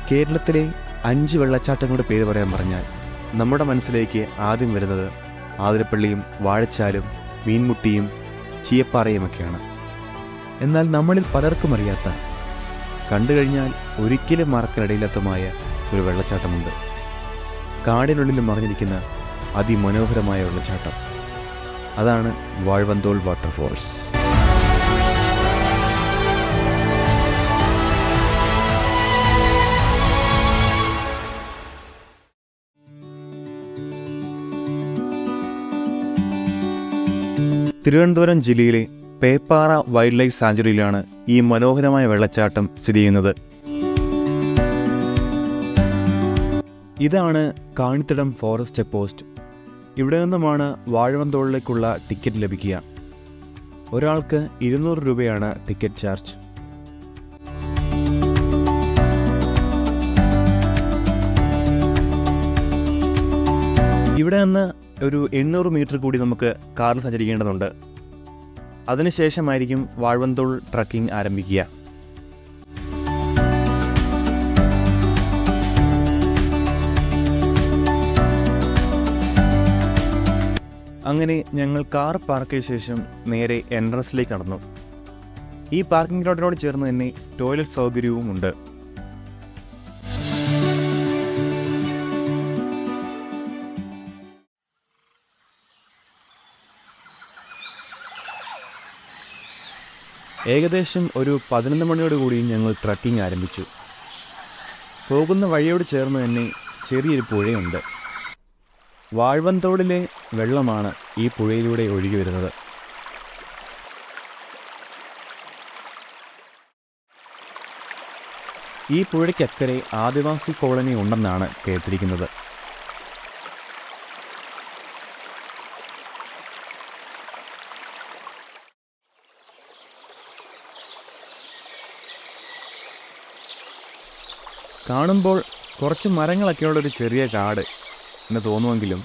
കേരളത്തിലെ 5 വെള്ളച്ചാട്ടങ്ങളുടെ പേര് പറയാൻ പറഞ്ഞാൽ നമ്മുടെ മനസ്സിലേക്ക് ആദ്യം വരുന്നത് ആതിരപ്പള്ളിയും വാഴച്ചാലും മീൻമുട്ടിയും ചീയപ്പാറയുമൊക്കെയാണ്. എന്നാൽ നമ്മളിൽ പലർക്കും അറിയാത്ത, കണ്ടു കഴിഞ്ഞാൽ ഒരിക്കലും മറക്കാനിടയില്ലാത്തതുമായ ഒരു വെള്ളച്ചാട്ടമുണ്ട്. കാടിനുള്ളിൽ മറിഞ്ഞിരിക്കുന്ന അതിമനോഹരമായ വെള്ളച്ചാട്ടം. അതാണ് വാഴ്വന്തോൾ വാട്ടർഫോൾസ്. തിരുവനന്തപുരം ജില്ലയിലെ പേപ്പാറ വൈൽഡ് ലൈഫ് സാങ്ച്വറിയിലാണ് ഈ മനോഹരമായ വെള്ളച്ചാട്ടം സ്ഥിതി ചെയ്യുന്നത്. ഇതാണ് കാണിത്തടം ഫോറസ്റ്റ് ചെക്ക് പോസ്റ്റ്. ഇവിടെ നിന്നുമാണ് വാഴവന്തോളിലേക്കുള്ള ടിക്കറ്റ് ലഭിക്കുക. ഒരാൾക്ക് 200 രൂപയാണ് ടിക്കറ്റ് ചാർജ്. ഇവിടെ നിന്ന് ഒരു 800 മീറ്റർ കൂടി നമുക്ക് കാറിൽ സഞ്ചരിക്കേണ്ടതുണ്ട്. അതിനുശേഷമായിരിക്കും വാഴവന്തോൾ ട്രക്കിംഗ് ആരംഭിക്കുക. അങ്ങനെ ഞങ്ങൾ കാർ പാർക്ക് ചെയ്ത ശേഷം നേരെ എൻട്രൻസിലേക്ക് നടന്നു. ഈ പാർക്കിംഗ് ലോട്ടിനോട് ചേർന്ന് തന്നെ ടോയ്ലറ്റ് സൗകര്യവും ഉണ്ട്. ഏകദേശം ഒരു 11 മണിയോടുകൂടി ഞങ്ങൾ ട്രക്കിംഗ് ആരംഭിച്ചു. പോകുന്ന വഴിയോട് ചേർന്ന് തന്നെ ചെറിയൊരു പുഴയുണ്ട്. വാഴ്വന്തോളിലെ വെള്ളമാണ് ഈ പുഴയിലൂടെ ഒഴുകി വരുന്നത്. ഈ പുഴയ്ക്കക്കരെ ആദിവാസി കോളനി ഉണ്ടെന്നാണ് കേട്ടിരിക്കുന്നത്. കാണുമ്പോൾ കുറച്ച് മരങ്ങളൊക്കെയുള്ളൊരു ചെറിയ കാട് എന്ന് തോന്നുമെങ്കിലും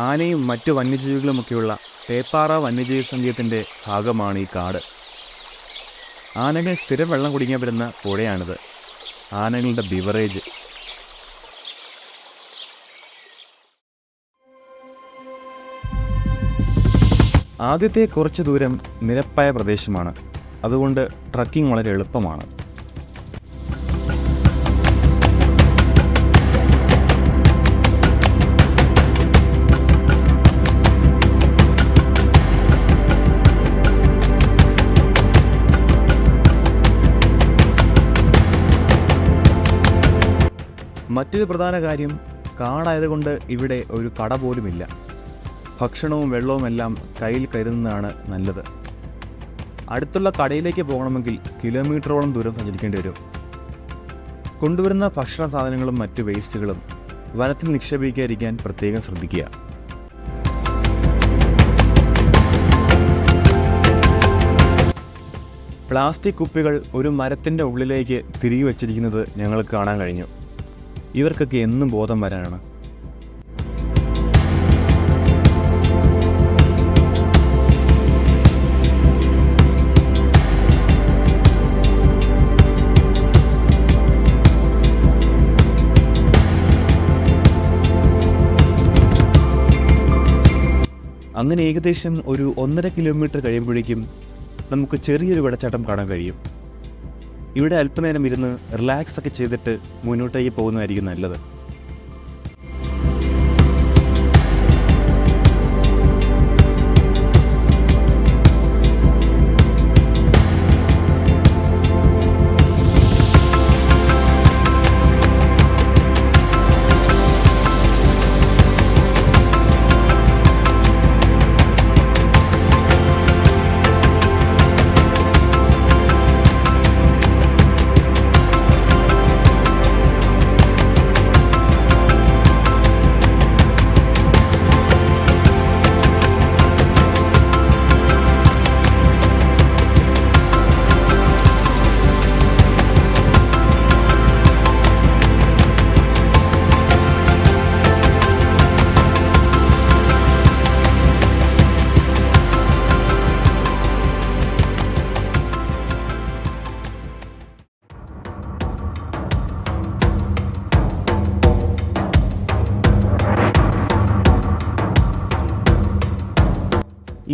ആനയും മറ്റു വന്യജീവികളുമൊക്കെയുള്ള പേപ്പാറ വന്യജീവി സങ്കേതത്തിൻ്റെ ഭാഗമാണ് ഈ കാട്. ആനകൾ സ്ഥിരം വെള്ളം കുടിക്കാൻ പറ്റുന്ന പുഴയാണിത്. ആനകളുടെ ബിവറേജ്. ആദ്യത്തെ കുറച്ച് ദൂരം നിരപ്പായ പ്രദേശമാണ്. അതുകൊണ്ട് ട്രക്കിംഗ് വളരെ എളുപ്പമാണ്. മറ്റൊരു പ്രധാന കാര്യം, കാടായതുകൊണ്ട് ഇവിടെ ഒരു കട പോലുമില്ല. ഭക്ഷണവും വെള്ളവും എല്ലാം കയ്യിൽ കരുതുന്നതാണ് നല്ലത്. അടുത്തുള്ള കടയിലേക്ക് പോകണമെങ്കിൽ കിലോമീറ്ററോളം ദൂരം സഞ്ചരിക്കേണ്ടി വരും. കൊണ്ടുവരുന്ന ഭക്ഷണ സാധനങ്ങളും മറ്റു വേസ്റ്റുകളും വനത്തിൽ നിക്ഷേപിക്കാതിരിക്കാൻ പ്രത്യേകം ശ്രദ്ധിക്കുക. പ്ലാസ്റ്റിക് കുപ്പികൾ ഒരു മരത്തിൻ്റെ ഉള്ളിലേക്ക് തിരികെ വച്ചിരിക്കുന്നത് ഞങ്ങൾക്ക് കാണാൻ കഴിഞ്ഞു. ഇവർക്കൊക്കെ എന്നും ബോധം വരാനാണ്. അങ്ങനെ ഏകദേശം ഒരു 1.5 കിലോമീറ്റർ കഴിയുമ്പോഴേക്കും നമുക്ക് ചെറിയൊരു വെള്ളച്ചാട്ടം കാണാൻ കഴിയും. ഇവിടെ അല്പനേരം ഇരുന്ന് റിലാക്സ് ഒക്കെ ചെയ്തിട്ട് മുന്നോട്ടേക്ക് പോകുന്നതായിരിക്കും നല്ലത്.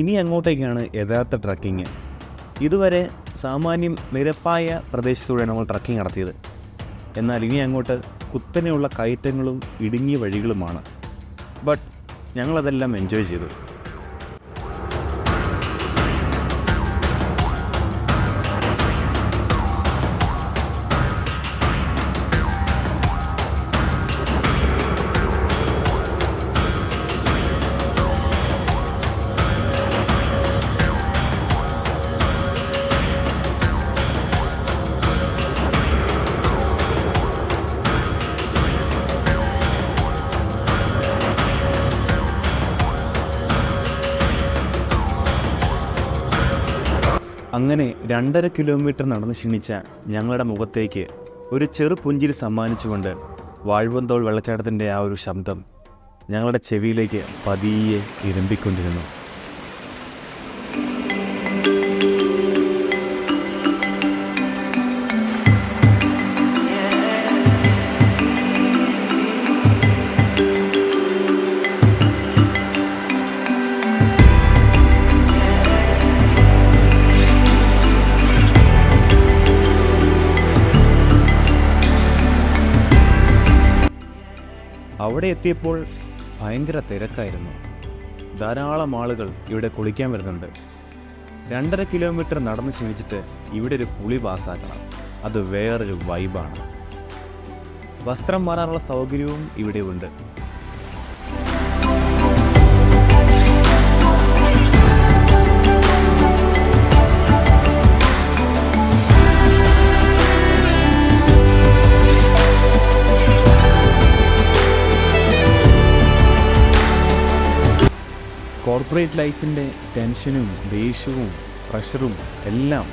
ഇനി അങ്ങോട്ടേക്കാണ് യഥാർത്ഥ ട്രക്കിങ്. ഇതുവരെ സാമാന്യം നിരപ്പായ പ്രദേശത്തൂടെ നമ്മൾ ട്രക്കിംഗ് നടത്തിയത്. എന്നാൽ ഇനി അങ്ങോട്ട് കുത്തനെയുള്ള കയറ്റങ്ങളും ഇടുങ്ങിയ വഴികളുമാണ്. ബട്ട് ഞങ്ങളതെല്ലാം എൻജോയ് ചെയ്തു. അങ്ങനെ 2.5 കിലോമീറ്റർ നടന്ന് ക്ഷീണിച്ച ഞങ്ങളുടെ മുഖത്തേക്ക് ഒരു ചെറു പുഞ്ചിരി സമ്മാനിച്ചുകൊണ്ട് വാഴ്വന്തോൾ വെള്ളച്ചാട്ടത്തിൻ്റെ ആ ഒരു ശബ്ദം ഞങ്ങളുടെ ചെവിയിലേക്ക് പതിയെ ഇരമ്പിക്കൊണ്ടിരുന്നു. അവിടെ എത്തിയപ്പോൾ ഭയങ്കര തിരക്കായിരുന്നു. ധാരാളം ആളുകൾ ഇവിടെ കുളിക്കാൻ വരുന്നുണ്ട്. 2.5 കിലോമീറ്റർ നടന്ന് ക്ഷണിച്ചിട്ട് ഇവിടെ ഒരു കുളി പാസ്സാക്കണം. അത് വേറൊരു വൈബാണ്. വസ്ത്രം മാറാനുള്ള സൗകര്യവും ഇവിടെ ഉണ്ട്. കോർപ്പറേറ്റ് ലൈഫിൻ്റെ ടെൻഷനും ദേഷ്യവും പ്രഷറും എല്ലാം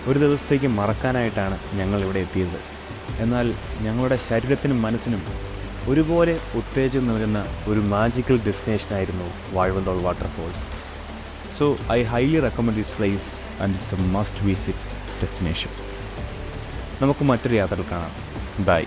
ഒരു ദിവസത്തേക്ക് മറക്കാനായിട്ടാണ് ഞങ്ങളിവിടെ എത്തിയത്. എന്നാൽ ഞങ്ങളുടെ ശരീരത്തിനും മനസ്സിനും ഒരുപോലെ ഉത്തേജനം നൽകുന്ന ഒരു മാജിക്കൽ ഡെസ്റ്റിനേഷനായിരുന്നു Vazhvanthol waterfalls. So I highly recommend this place and it's a must visit destination. നമുക്ക് മറ്റൊരു യാത്രയിൽ കാണാം. ബൈ.